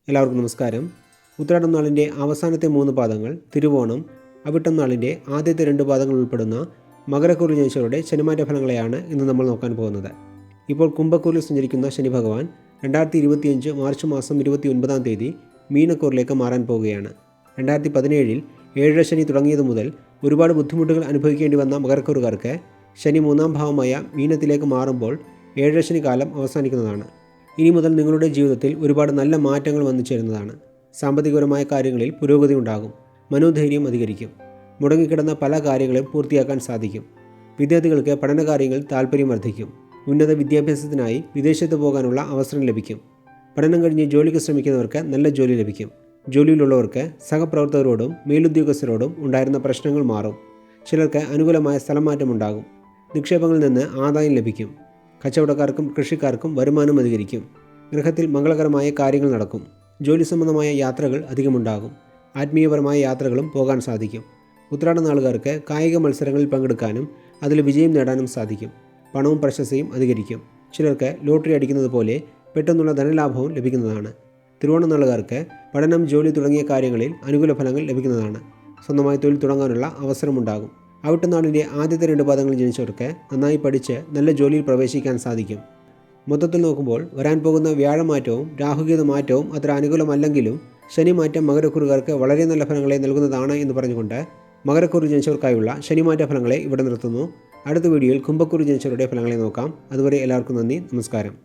എല്ലാവർക്കും നമസ്കാരം. ഉത്രാടം നാളിൻ്റെ അവസാനത്തെ 3 പാദങ്ങൾ, തിരുവോണം, അവിട്ടം നാളിൻ്റെ ആദ്യത്തെ 2 പാദങ്ങൾ ഉൾപ്പെടുന്ന മകരക്കൂറിൽ ജനിച്ചവരുടെ ശനിമാറ്റ ഫലങ്ങളെയാണ് ഇന്ന് നമ്മൾ നോക്കാൻ പോകുന്നത്. ഇപ്പോൾ കുംഭക്കൂറിൽ സഞ്ചരിക്കുന്ന ശനി ഭഗവാൻ 2025 മാർച്ച് മാസം 29-ാം തീയതി മീനക്കൂറിലേക്ക് മാറാൻ പോവുകയാണ്. 2017-ൽ 7 ശനി തുടങ്ങിയത് മുതൽ ഒരുപാട് ബുദ്ധിമുട്ടുകൾ അനുഭവിക്കേണ്ടി വന്ന മകരക്കൂറുകാർക്ക് ശനി 3-ാം ഭാവമായ മീനത്തിലേക്ക് മാറുമ്പോൾ 7 ശനി കാലം അവസാനിക്കുന്നതാണ്. ഇനി മുതൽ നിങ്ങളുടെ ജീവിതത്തിൽ ഒരുപാട് നല്ല മാറ്റങ്ങൾ വന്നു ചേരുന്നതാണ്. സാമ്പത്തികപരമായ കാര്യങ്ങളിൽ പുരോഗതി ഉണ്ടാകും. മനോധൈര്യം അധികരിക്കും. മുടങ്ങിക്കിടന്ന പല കാര്യങ്ങളും പൂർത്തിയാക്കാൻ സാധിക്കും. വിദ്യാർത്ഥികൾക്ക് പഠനകാര്യങ്ങൾ താല്പര്യം വർദ്ധിക്കും. ഉന്നത വിദ്യാഭ്യാസത്തിനായി വിദേശത്ത് പോകാനുള്ള അവസരം ലഭിക്കും. പഠനം കഴിഞ്ഞ് ജോലിക്ക് ശ്രമിക്കുന്നവർക്ക് നല്ല ജോലി ലഭിക്കും. ജോലിയിലുള്ളവർക്ക് സഹപ്രവർത്തകരോടും മേലുദ്യോഗസ്ഥരോടും ഉണ്ടായിരുന്ന പ്രശ്നങ്ങൾ മാറും. ചിലർക്ക് അനുകൂലമായ സ്ഥലം മാറ്റമുണ്ടാകും. നിക്ഷേപങ്ങളിൽ നിന്ന് ആദായം ലഭിക്കും. കച്ചവടക്കാർക്കും കൃഷിക്കാർക്കും വരുമാനം അധികരിക്കും. ഗൃഹത്തിൽ മംഗളകരമായ കാര്യങ്ങൾ നടക്കും. ജോലി സംബന്ധമായ യാത്രകൾ അധികമുണ്ടാകും. ആത്മീയപരമായ യാത്രകളും പോകാൻ സാധിക്കും. ഉത്രാട നാളുകാർക്ക് കായിക മത്സരങ്ങളിൽ പങ്കെടുക്കാനും അതിൽ വിജയം നേടാനും സാധിക്കും. പണവും പ്രശസ്തിയും അധികരിക്കും. ചിലർക്ക് ലോട്ടറി അടിക്കുന്നത് പോലെ പെട്ടെന്നുള്ള ധനലാഭവും ലഭിക്കുന്നതാണ്. തിരുവോണ നാളുകാർക്ക് പഠനം, ജോലി തുടങ്ങിയ കാര്യങ്ങളിൽ അനുകൂല ഫലങ്ങൾ ലഭിക്കുന്നതാണ്. സ്വന്തമായി തൊഴിൽ തുടങ്ങാനുള്ള അവസരമുണ്ടാകും. അവിട്ടനാളിൻ്റെ ആദ്യത്തെ 2 പാദങ്ങളിൽ ജനിച്ചവർക്ക് നന്നായി പഠിച്ച് നല്ല ജോലിയിൽ പ്രവേശിക്കാൻ സാധിക്കും. മൊത്തത്തിൽ നോക്കുമ്പോൾ വരാൻ പോകുന്ന വ്യാഴമാറ്റവും രാഹുകേതു മാറ്റവും അത്ര അനുകൂലമല്ലെങ്കിലും ശനിമാറ്റം മകരക്കൂറുകാർക്ക് വളരെ നല്ല ഫലങ്ങളെ നൽകുന്നതാണ് എന്ന് പറഞ്ഞുകൊണ്ട് മകരക്കൂറിൽ ജനിച്ചവർക്കായുള്ള ശനിമാറ്റ ഫലങ്ങളെ ഇവിടെ നിർത്തുന്നു. അടുത്ത വീഡിയോയിൽ കുംഭക്കൂറിൽ ജനിച്ചവരുടെ ഫലങ്ങളെ നോക്കാം. അതുവരെ എല്ലാവർക്കും നന്ദി, നമസ്കാരം.